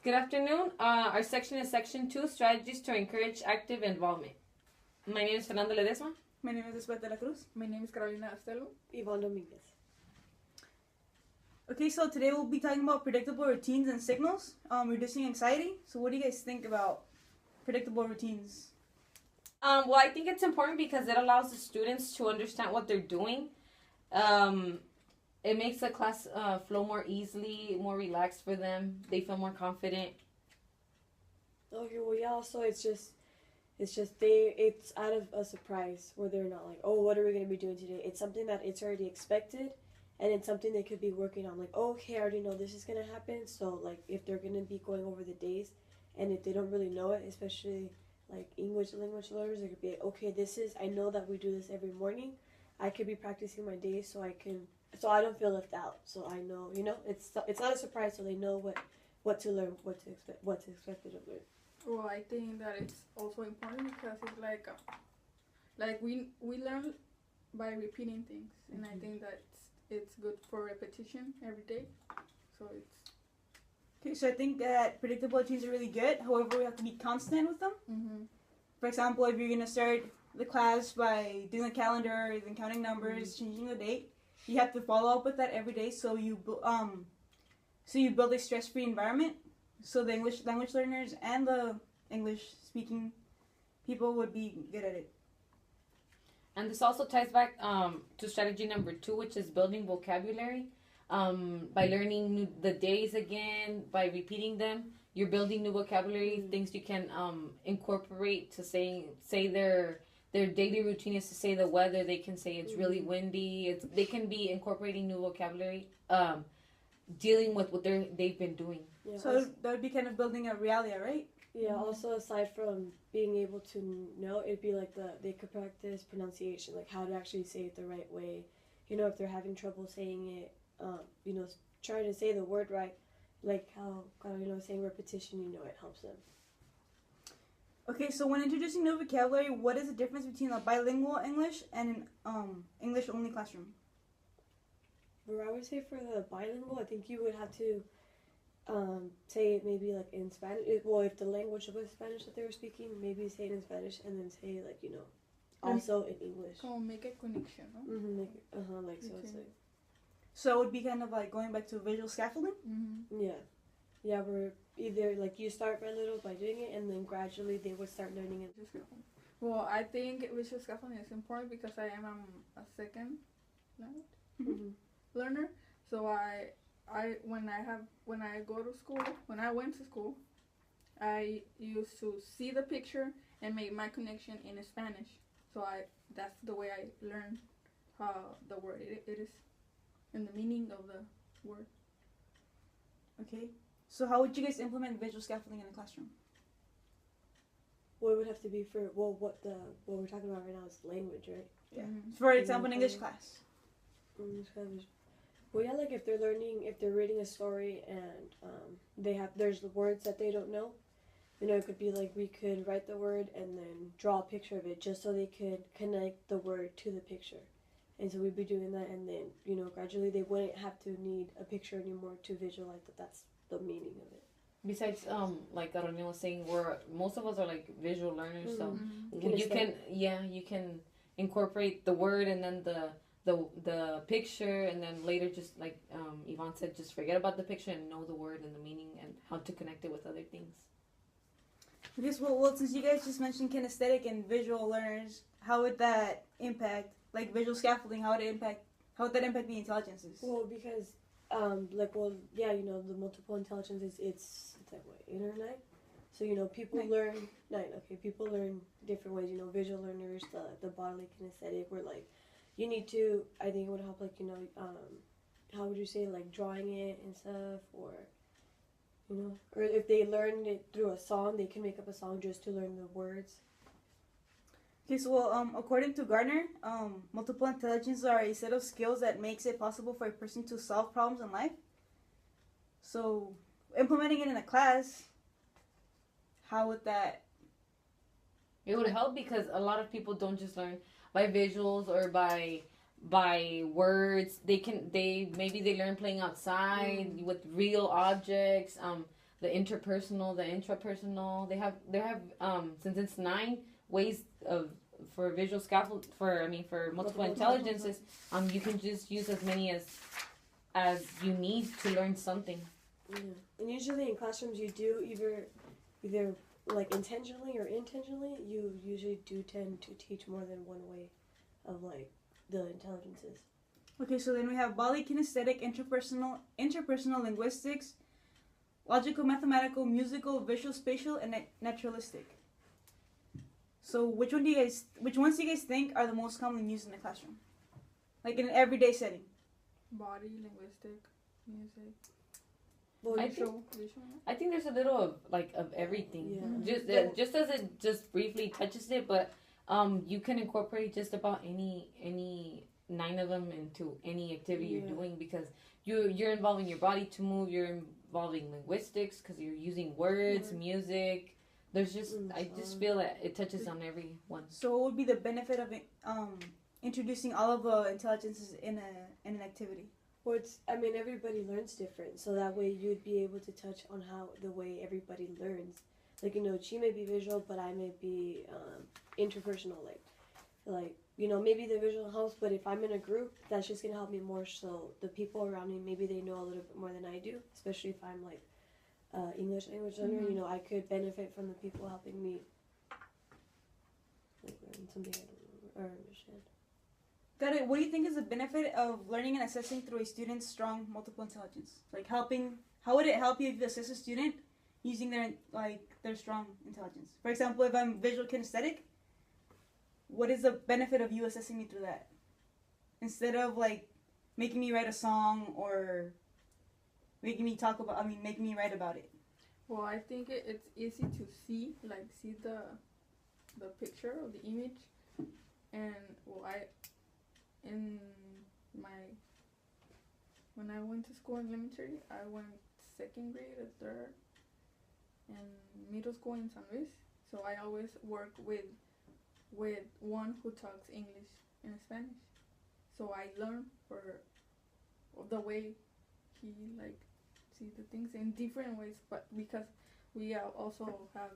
Good afternoon. Our section is Section 2, Strategies to Encourage Active Involvement. My name is Fernando Ledesma. My name is Esbeth de la Cruz. My name is Carolina Estelo. Yvonne Dominguez. Okay, so today we'll be talking about predictable routines and signals, reducing anxiety. So what do you guys think about predictable routines? Well, I think it's important because it allows the students to understand what they're doing. It makes the class flow more easily, more relaxed for them. They feel more confident. Okay, well, yeah. Also, it's out of a surprise where they're not like, oh, what are we gonna be doing today? It's something that it's already expected, and it's something they could be working on. Like, oh, okay, I already know this is gonna happen. So, like, if they're gonna be going over the days, and if they don't really know it, especially like English language learners, they could be like, okay, I know that we do this every morning. I could be practicing my days so I don't feel left out. So I know, it's not a surprise. So they know what to learn, what to expect to learn. Well, I think that it's also important because it's like we learn by repeating things, and I think that it's good for repetition every day. So it's Okay, so I think that predictable routines are really good. However, we have to be constant with them. mm-hmm. For example, if you're gonna start the class by doing a calendar, then counting numbers, changing the date, you have to follow up with that every day. So you build a stress-free environment. So the English language learners and the English-speaking people would be good at it. And this also ties back to strategy number 2, which is building vocabulary. By learning the days again, by repeating them, you're building new vocabulary, things you can incorporate to say their daily routine is to say the weather. They can say it's really windy. They can be incorporating new vocabulary, dealing with what they've been doing. Yeah, so that would be kind of building a realia, right? Yeah. Also, aside from being able to know, it'd be like they could practice pronunciation, like how to actually say it the right way. If they're having trouble saying it, trying to say the word right, like how saying repetition, it helps them. Okay, so when introducing new vocabulary, what is the difference between a bilingual English and an English-only classroom? Well, I would say for the bilingual, I think you would have to say it maybe like in Spanish. Well, if the language was Spanish that they were speaking, maybe say it in Spanish and then say like also in English. Como make a connection, no? Mm-hmm. Like so, it's like. So it would be kind of like going back to visual scaffolding. Mm-hmm. Yeah. Where either like you start by little by doing it, and then gradually they would start learning it. Well, I think visual scaffolding is important because I am a second language learner. So when I went to school, I used to see the picture and make my connection in Spanish. So that's the way I learned the word it is and the meaning of the word. Okay. So how would you guys implement visual scaffolding in a classroom? Well, it would have to be what we're talking about right now is language, right? Yeah. For example, in English class. Well, yeah, like if they're reading a story and there's the words that they don't know, it could be like we could write the word and then draw a picture of it just so they could connect the word to the picture. And so we'd be doing that, and then, gradually they wouldn't have to need a picture anymore to visualize that that's the meaning of it. Besides, like Carolina was saying, most of us are like visual learners, so you can incorporate the word and then the picture, and then later just like Yvonne said, just forget about the picture and know the word and the meaning and how to connect it with other things. Because well, since you guys just mentioned kinesthetic and visual learners, how would that impact, like visual scaffolding? How would that impact the intelligences? Well, because the multiple intelligences, it's like what, 8 or 9. So people learn 9. Okay, people learn different ways. Visual learners, the bodily kinesthetic, where like you need to. I think it would help, like how would you say, like drawing it and stuff, or or if they learned it through a song, they can make up a song just to learn the words. Okay, so according to Gardner, multiple intelligence are a set of skills that makes it possible for a person to solve problems in life. So implementing it in a class, how would that? It would help because a lot of people don't just learn by visuals or by words. Maybe they learn playing outside with real objects. the interpersonal, the intrapersonal. They have since it's 9 ways of for visual scaffold for multiple intelligences. You can just use as many as you need to learn something. Yeah. And usually in classrooms you do either like intentionally or intentionally, you usually do tend to teach more than one way of like the intelligences. Okay, so then we have bodily kinesthetic, interpersonal linguistics, logical, mathematical, musical, visual, spatial, and naturalistic. So which ones do you guys think are the most commonly used in the classroom? Like in an everyday setting? Body, linguistic, music. Well, I think there's a little of everything. Yeah. Just as it just briefly touches it, but you can incorporate just about any 9 of them into any activity you're doing, because you're involving your body to move. You're involving linguistics because you're using words, music. There's just I just feel that it touches on every one. So what would be the benefit of introducing all of the intelligences in an activity? Well, everybody learns different, so that way you'd be able to touch on how the way everybody learns. Like, she may be visual, but I may be interpersonal. Like maybe the visual helps, but if I'm in a group, that's just gonna help me more. So the people around me, maybe they know a little bit more than I do, especially if I'm like English language learner. I could benefit from the people helping me like learn something I don't or understand. Got it. What do you think is the benefit of learning and assessing through a student's strong multiple intelligence? Like how would it help you if you assess a student using their strong intelligence? For example, if I'm visual kinesthetic, what is the benefit of you assessing me through that? Instead of making me write a song or making me write about it. Well, I think it's easy to see the picture or the image, and when I went to school in elementary, I went 2nd grade or 3rd, and middle school in San Luis. So I always work with one who talks English and Spanish. So I learn for the way he see the things in different ways, but because we also have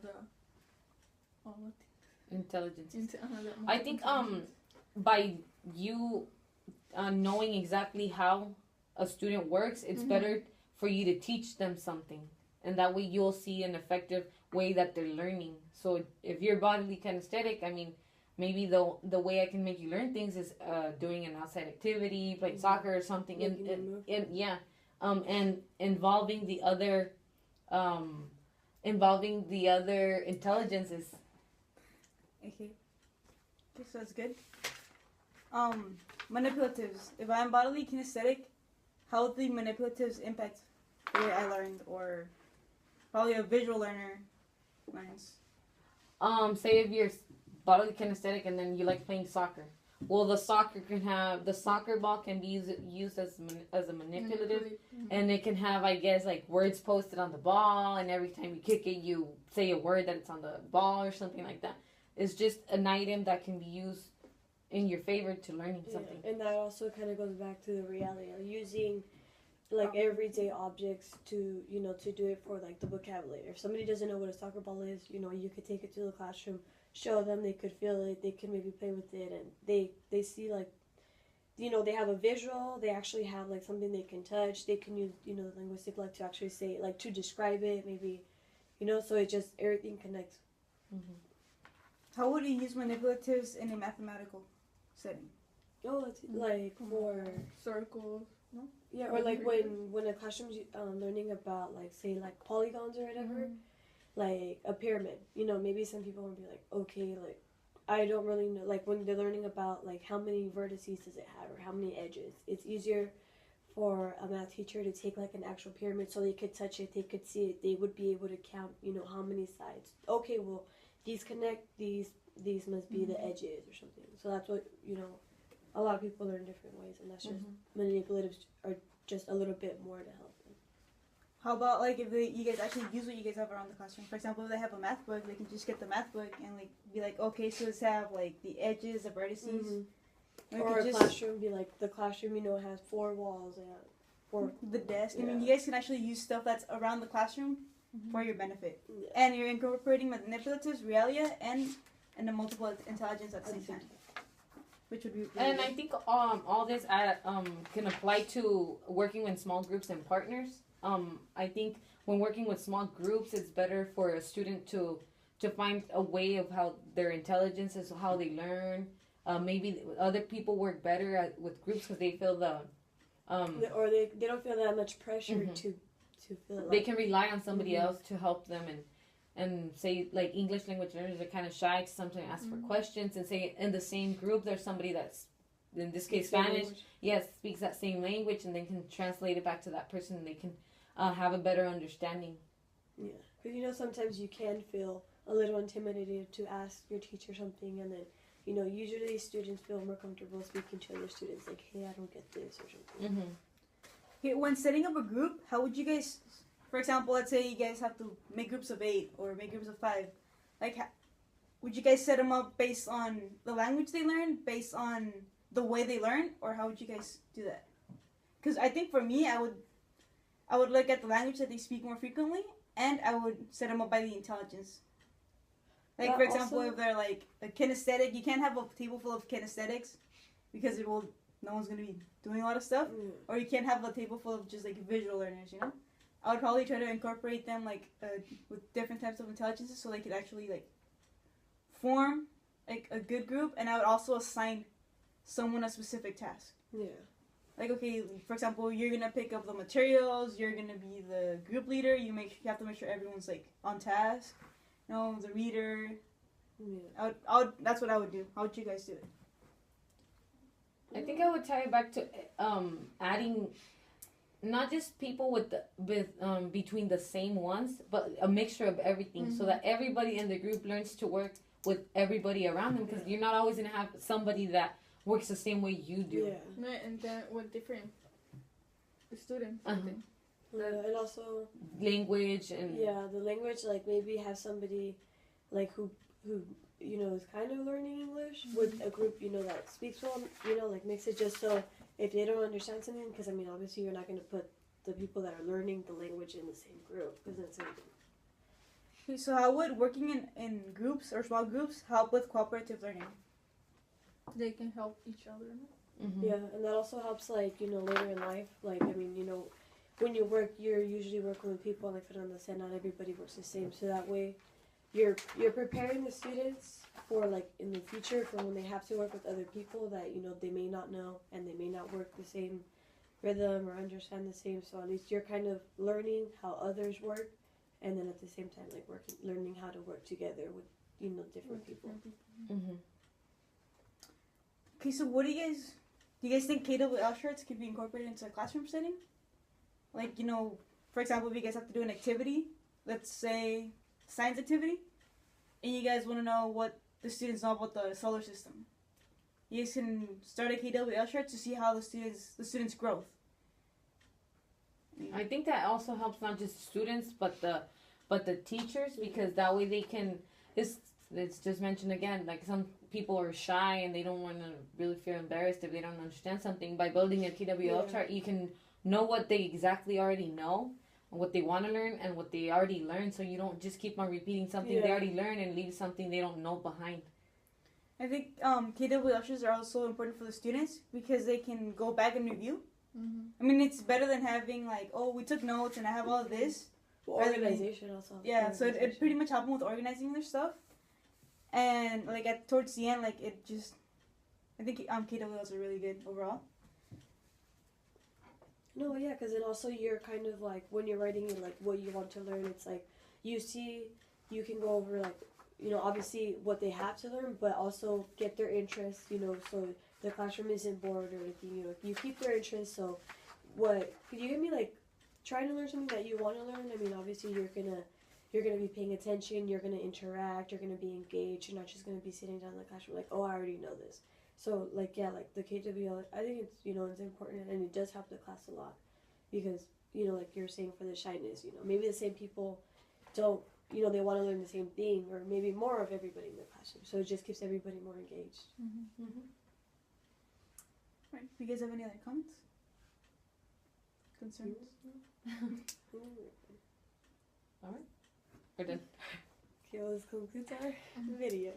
Intelligence. the I think by you knowing exactly how a student works, it's better for you to teach them something, and that way you'll see an effective way that they're learning. So if you're bodily kinesthetic, maybe the way I can make you learn things is doing an outside activity, playing soccer or something, and involving the other intelligences. Okay, so that's good. Manipulatives. If I'm bodily kinesthetic, how would the manipulatives impact the way I learned, or probably a visual learner learns? Say if you're bodily kinesthetic and then you like playing soccer. Well, the soccer ball can be used as a manipulative, and it can have, I guess, words posted on the ball, and every time you kick it, you say a word that it's on the ball or something like that. It's just an item that can be used in your favor to learning something. And that also kind of goes back to the reality of using everyday objects to do it for the vocabulary. If somebody doesn't know what a soccer ball is, you could take it to the classroom, show them, they could feel it, they could maybe play with it, and they see they have a visual, they actually have something they can touch, they can use the linguistic to actually say to describe it, maybe so it just everything connects. How would you use manipulatives in a mathematical setting? Oh, it's for circles, no? Yeah, or when a classroom's learning about say polygons or whatever. A pyramid, maybe some people will be okay, I don't really know, when they're learning about how many vertices does it have or how many edges. It's easier for a math teacher to take an actual pyramid so they could touch it, they could see it, they would be able to count how many sides. Okay, well, these connect, these must be the edges or something. So that's what a lot of people learn different ways, and that's just manipulatives are just a little bit more to help them. How about if you guys actually use what you guys have around the classroom? For example, if they have a math book, they can just get the math book and be okay, so let's have the edges, the vertices. Or a classroom be the classroom has 4 walls and 4 the desk. Yeah. You guys can actually use stuff that's around the classroom for your benefit. Yeah. And you're incorporating manipulatives, realia, and the multiple intelligence at the same time. Which would be really And good. I think all this can apply to working in small groups and partners. I think when working with small groups, it's better for a student to find a way of how their intelligence is, how they learn. Maybe other people work better with groups because they feel Or they don't feel that much pressure Mhm. to feel it. they Like, can rely on somebody Mhm. else to help them and say like English language learners are kind of shy to sometimes ask for questions, and say in the same group there's somebody that's in this case Spanish, yes, speaks that same language, and they can translate it back to that person, and they can have a better understanding. yeah, because sometimes you can feel a little intimidated to ask your teacher something, and then usually students feel more comfortable speaking to other students, like, hey, I don't get this or something. Mm-hmm. Okay, when setting up a group, how would you guys, for example, let's say you guys have to make groups of 8 or make groups of 5, like, would you guys set them up based on the language they learn, based on the way they learn, or how would you guys do that? Because I think for me, I would look at the language that they speak more frequently, and I would set them up by the intelligence. Like, But for example, also- if they're like a kinesthetic, you can't have a table full of kinesthetics because no one's gonna be doing a lot of stuff. Yeah. Or you can't have a table full of just like visual learners, I would probably try to incorporate them like with different types of intelligences so they could actually like form like a good group, and I would also assign someone a specific task. Yeah. Like, okay, for example, you're gonna pick up the materials, you're gonna be the group leader, you have to make sure everyone's like on task. The reader. Yeah. That's what I would do. How would you guys do it? I think I would tie it back to adding not just people with between the same ones, but a mixture of everything, so that everybody in the group learns to work with everybody around them, because you're not always gonna have somebody that works the same way you do. Yeah. And then with different students, I Uh-huh. think. Yeah, and also Language and the language, like maybe have somebody like who is kind of learning English with a group that speaks well, like mix it, just so if they don't understand something, because obviously you're not going to put the people that are learning the language in the same group, because that's something. Okay, so how would working in groups or small groups help with cooperative learning? They can help each other. Mhm. Yeah, and that also helps, like, later in life. Like, when you work, you're usually working with people, like Fernanda said, not everybody works the same. So that way, you're preparing the students for, like, in the future, for when they have to work with other people that, they may not know, and they may not work the same rhythm or understand the same. So at least you're kind of learning how others work, and then at the same time, like, learning how to work together with, different people. Mhm. Okay, so what do you guys think KWL shirts could be incorporated into a classroom setting? Like, for example, if you guys have to do an activity, let's say science activity, and you guys want to know what the students know about the solar system, you guys can start a KWL shirt to see how the students' growth. I think that also helps not just students but the teachers, because that way they can. It's just mentioned again, like some people are shy and they don't want to really feel embarrassed if they don't understand something. By building a KWL chart, you can know what they exactly already know, what they want to learn, and what they already learned, so you don't just keep on repeating something they already learned and leave something they don't know behind. I think KWL shirts are also important for the students because they can go back and review. Mm-hmm. I mean, it's better than having like, oh, we took notes and I have all of this. Organization also. Yeah, so it pretty much helped them with organizing their stuff. And like towards the end, like it just, I think KWLs are really good overall. No, yeah, because then also you're kind of like, when you're writing like what you want to learn, it's like you can go over like, obviously what they have to learn, but also get their interest, so the classroom isn't bored or anything, you keep their interest. So could you give me like trying to learn something that you want to learn? I mean, obviously you're gonna be paying attention, you're gonna interact, you're gonna be engaged, you're not just gonna be sitting down in the classroom like, oh, I already know this. So, like, yeah, like, the KWL, I think it's, it's important, and it does help the class a lot, because, like you're saying, for the shyness, maybe the same people don't, they want to learn the same thing, or maybe more of everybody in the classroom, so it just keeps everybody more engaged. Mm-hmm. Mm-hmm. Right. Do you guys have any other comments? Concerns? We're done. Okay, well, this concludes our video.